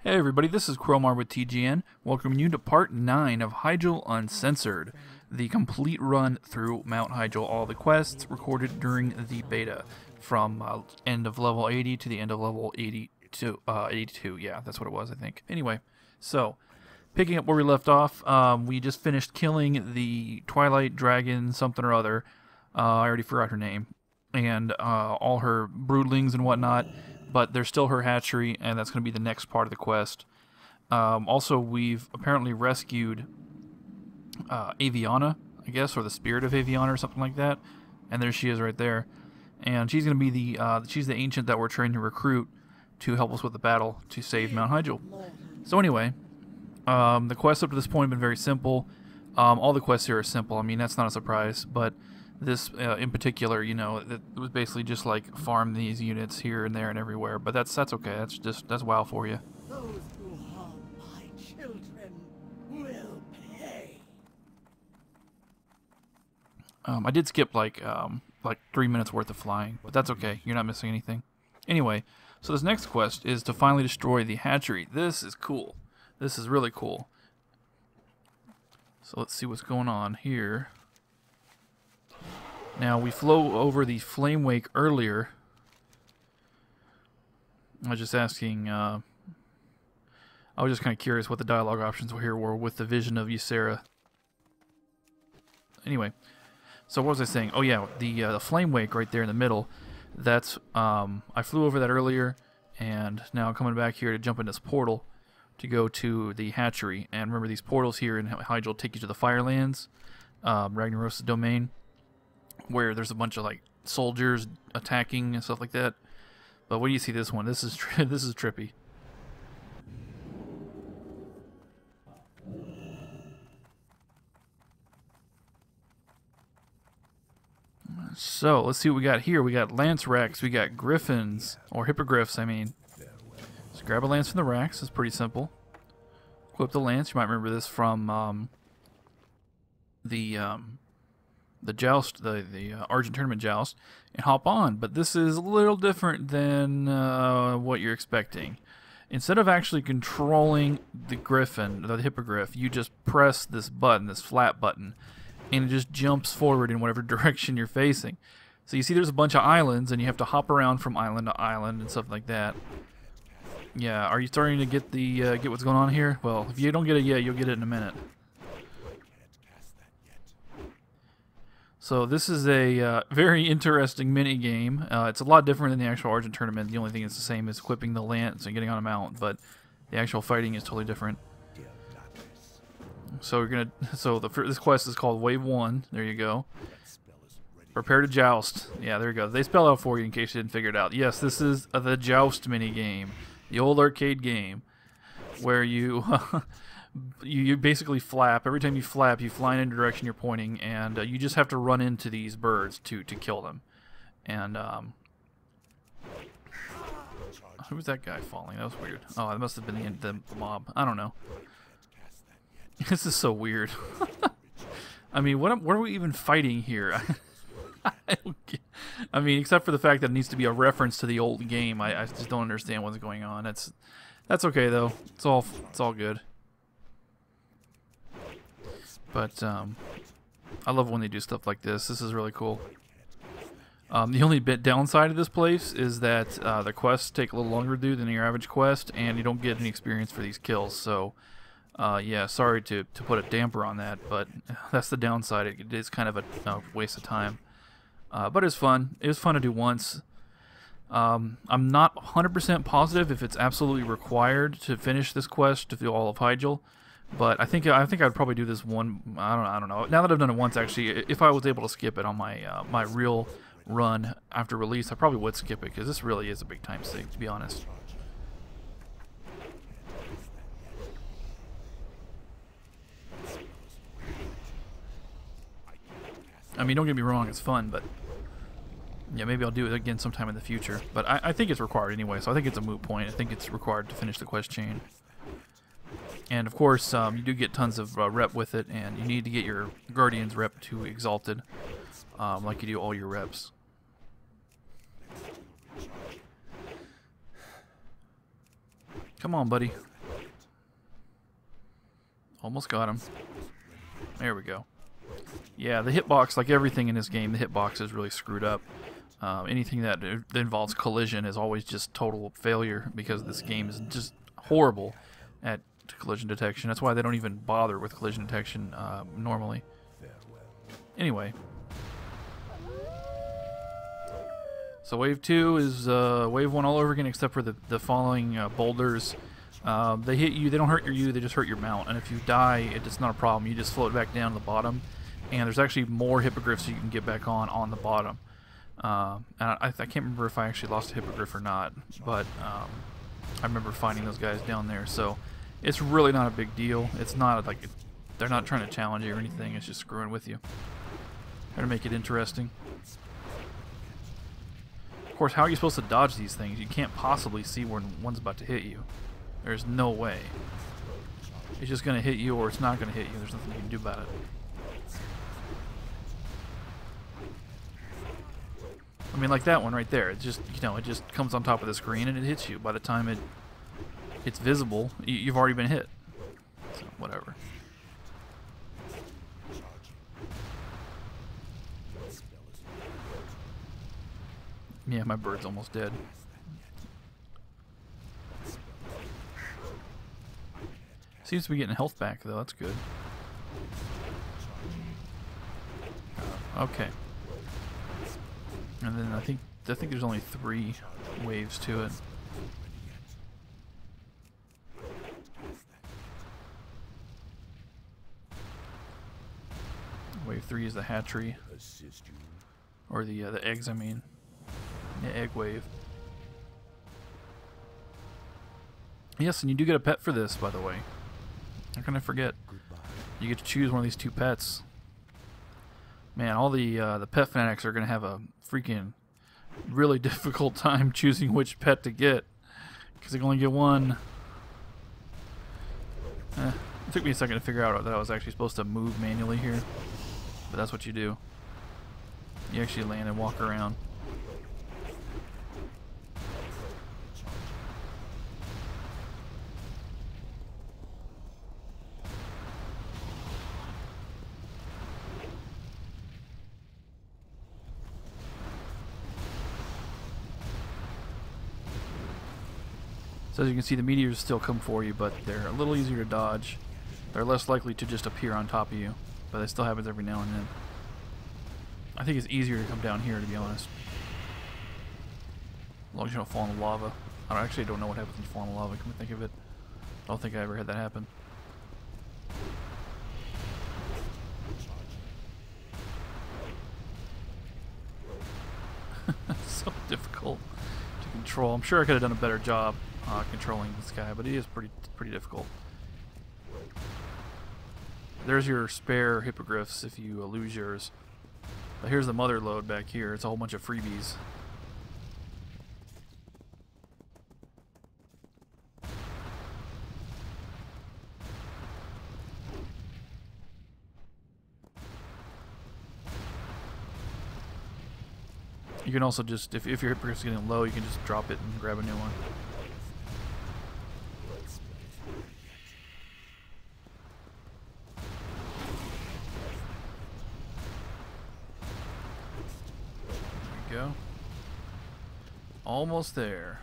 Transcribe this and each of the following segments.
Hey everybody, this is Crowmar with TGN, welcoming you to part 9 of Hyjal Uncensored, the complete run through Mount Hyjal, all the quests recorded during the beta, from end of level 80 to the end of level 82, yeah, that's what it was, I think. Anyway, so, picking up where we left off, we just finished killing the Twilight Dragon something or other, I already forgot her name, and all her broodlings and whatnot. But there's still her hatchery, and that's going to be the next part of the quest. Also, we've apparently rescued Aviana, I guess, or the spirit of Aviana or something like that. And there she is right there. And she's going to be she's the ancient that we're trying to recruit to help us with the battle to save Mount Hyjal. So anyway, the quests up to this point have been very simple. All the quests here are simple. I mean, that's not a surprise, but this in particular, you know, it was basically just like farm these units here and there and everywhere. But that's okay. That's WoW for you. Those who harm my children will pay. I did skip like 3 minutes worth of flying, but that's okay. You're not missing anything. Anyway, so this next quest is to finally destroy the hatchery. This is cool. This is really cool. So let's see what's going on here. Now, we flew over the Flame Wake earlier. I was just asking, I was just kind of curious what the dialogue options were here with the vision of Ysera. Anyway, so what was I saying? Oh yeah, the Flame Wake right there in the middle, that's, I flew over that earlier, and now I'm coming back here to jump in this portal to go to the hatchery. And remember, these portals here in Hyjal take you to the Firelands, Ragnaros' domain, where there's a bunch of like soldiers attacking and stuff like that. But when you see this one, this is this is trippy. So let's see what we got here. We got lance racks, we got griffins or hippogriffs. I mean, just grab a lance from the racks. It's pretty simple. Equip the lance. You might remember this from the joust, the Argent Tournament joust, and hop on. But this is a little different than what you're expecting. Instead of actually controlling the griffin, the hippogriff, you just press this button, this flat button, and it just jumps forward in whatever direction you're facing. So you see there's a bunch of islands, and you have to hop around from island to island and stuff like that. Yeah, are you starting to get get what's going on here? Well, if you don't get it yet, you'll get it in a minute. So this is a very interesting mini game. It's a lot different than the actual Argent Tournament. The only thing that's the same is equipping the lance and getting on a mount, but the actual fighting is totally different. So this quest is called Wave 1. There you go. Prepare to joust. Yeah, there you go. They spell out for you in case you didn't figure it out. Yes, this is the joust mini game, the old arcade game, where you you basically flap. Every time you flap, you fly in the direction you're pointing, and you just have to run into these birds to kill them. And who was that guy falling? That was weird. Oh, that must have been the mob. I don't know. This is so weird. I mean, what are we even fighting here? I mean, except for the fact that it needs to be a reference to the old game. I just don't understand what's going on. That's okay though. It's all good. But I love when they do stuff like this. This is really cool. The only downside of this place is that the quests take a little longer to do than your average quest, and you don't get any experience for these kills. So, yeah, sorry to put a damper on that, but that's the downside. It is kind of a waste of time. But it's fun. It was fun to do once. I'm not 100% positive if it's absolutely required to finish this quest to do all of Hyjal. But I think I'd probably do this one. I don't know. Now that I've done it once, actually, if I was able to skip it on my my real run after release, I probably would skip it because this really is a big time sink, to be honest. I mean, don't get me wrong, it's fun, but yeah, maybe I'll do it again sometime in the future. But I think it's required anyway, so I think it's a moot point. I think it's required to finish the quest chain. And of course, you do get tons of rep with it, and you need to get your Guardian's rep to Exalted, like you do all your reps. Come on, buddy. Almost got him. There we go. Yeah, the hitbox, like everything in this game, the hitbox is really screwed up. Anything that involves collision is always just total failure because this game is just horrible at collision detection. That's why they don't even bother with collision detection normally. Anyway. So wave 2 is wave 1 all over again except for the following boulders. They hit you, they don't hurt you, they just hurt your mount. And if you die, it's not a problem. You just float back down to the bottom. And there's actually more hippogriffs you can get back on the bottom. And I can't remember if I actually lost a hippogriff or not, but I remember finding those guys down there. So it's really not a big deal. It's not like they're not trying to challenge you or anything. It's just screwing with you. Trying to make it interesting. Of course, how are you supposed to dodge these things? You can't possibly see when one's about to hit you. There's no way. It's just going to hit you or it's not going to hit you. There's nothing you can do about it. I mean, like that one right there. It just, you know, it just comes on top of the screen and it hits you. By the time it's visible, you've already been hit. So, whatever. Yeah, my bird's almost dead. Seems to be getting health back, though. That's good. Okay. And then I think there's only 3 waves to it. Wave 3 is the hatchery, or the eggs. I mean, the egg wave. Yes, and you do get a pet for this, by the way. How can I forget? You get to choose one of these 2 pets. Man, all the pet fanatics are gonna have a freaking really difficult time choosing which pet to get because they can only get one. It took me a second to figure out that I was actually supposed to move manually here, but that's what you do. You actually land and walk around. So as you can see, the meteors still come for you, but they're a little easier to dodge. They're less likely to just appear on top of you, but it still happens every now and then. I think it's easier to come down here, to be honest. As long as you don't fall in the lava. I actually don't know what happens when you fall in the lava, come to think of it. I don't think I ever had that happen. So difficult to control. I'm sure I could have done a better job controlling this guy, but it is pretty difficult. There's your spare hippogriffs if you lose yours. But here's the mother load back here. It's a whole bunch of freebies. You can also just, if your hippogriff's getting low, you can just drop it and grab a new one. There we go. Almost there.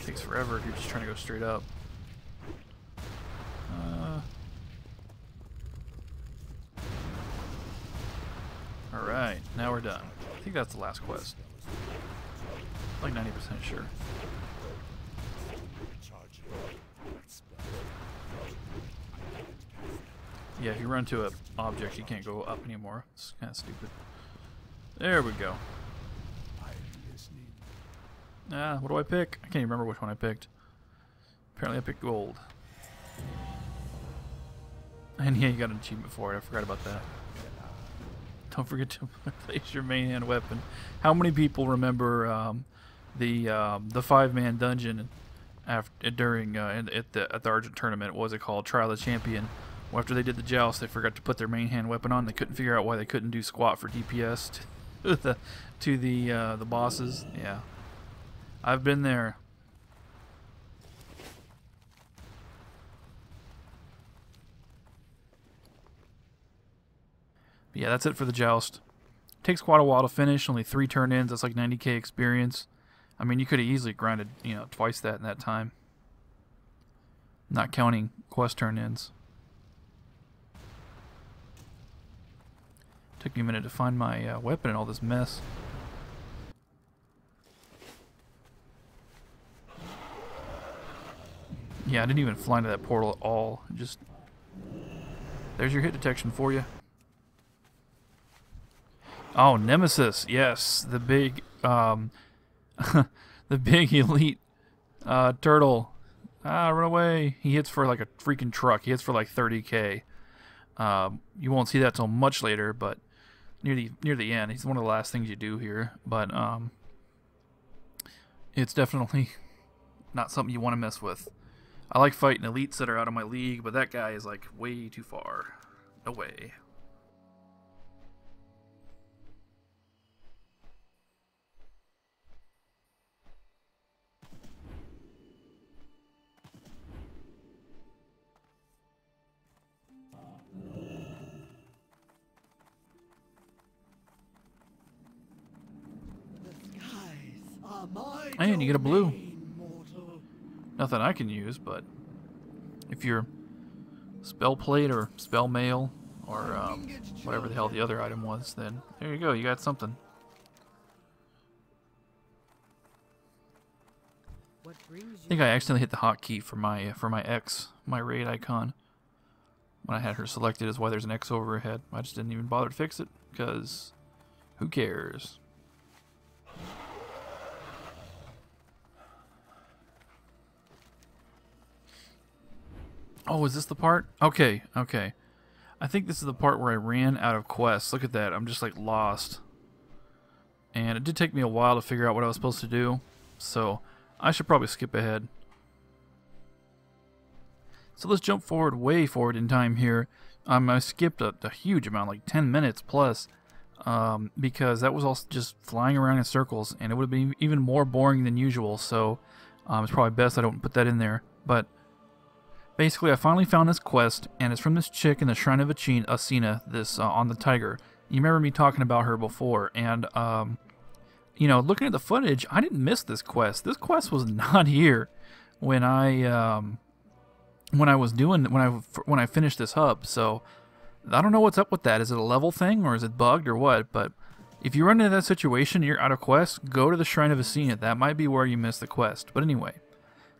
Takes forever if you're just trying to go straight up. Alright, now we're done. I think that's the last quest. Like 90% sure. Yeah, if you run to an object, you can't go up anymore. It's kind of stupid. There we go. What do I pick? I can't even remember which one I picked. Apparently I picked gold. And yeah, you got an achievement for it. I forgot about that. Don't forget to place your main hand weapon. How many people remember the 5-man dungeon after during at the Argent tournament. What was it called? Trial of the Champion. Well, after they did the joust, they forgot to put their main hand weapon on. They couldn't figure out why they couldn't do squat for DPS to the bosses. Yeah, I've been there. But yeah, that's it for the joust. Takes quite a while to finish. Only 3 turn-ins. That's like 90k experience. I mean, you could have easily grinded, you know, twice that in that time. Not counting quest turn-ins. Took me a minute to find my weapon and all this mess. Yeah, I didn't even fly into that portal at all. Just there's your hit detection for you. Oh, Nemesis, yes, the big, the big elite turtle. Ah, run away! He hits for like a freaking truck. He hits for like 30k. You won't see that till much later, but near the end, he's one of the last things you do here. But it's definitely not something you want to mess with. I like fighting elites that are out of my league, but that guy is like way too far away. And you get a blue. Nothing I can use, but if you're spell plate or spell mail or whatever the hell the other item was, then there you go. You got something. I think I accidentally hit the hotkey for my X, my raid icon. When I had her selected is why there's an X over her head. I just didn't even bother to fix it because who cares? Oh, is this the part? Okay, okay. I think this is the part where I ran out of quests. Look at that. I'm just like lost. And it did take me a while to figure out what I was supposed to do. So I should probably skip ahead. So let's jump forward, way forward in time here. I skipped a huge amount, like 10 minutes plus. Because that was all just flying around in circles. And it would have been even more boring than usual. So it's probably best I don't put that in there. But basically, I finally found this quest, and it's from this chick in the Shrine of Asina, this on the tiger. You remember me talking about her before, and you know, looking at the footage, I didn't miss this quest. This quest was not here when I finished this hub. So I don't know what's up with that. Is it a level thing, or is it bugged, or what? But if you run into that situation, and you're out of quest, go to the Shrine of Asina. That might be where you missed the quest. But anyway,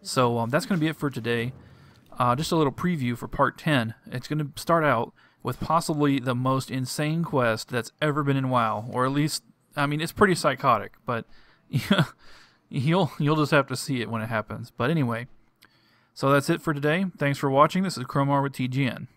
so that's going to be it for today. Just a little preview for part 10. It's going to start out with possibly the most insane quest that's ever been in WoW, or at least, I mean, it's pretty psychotic, but you'll just have to see it when it happens. But anyway, so that's it for today. Thanks for watching. This is Cromar with TGN.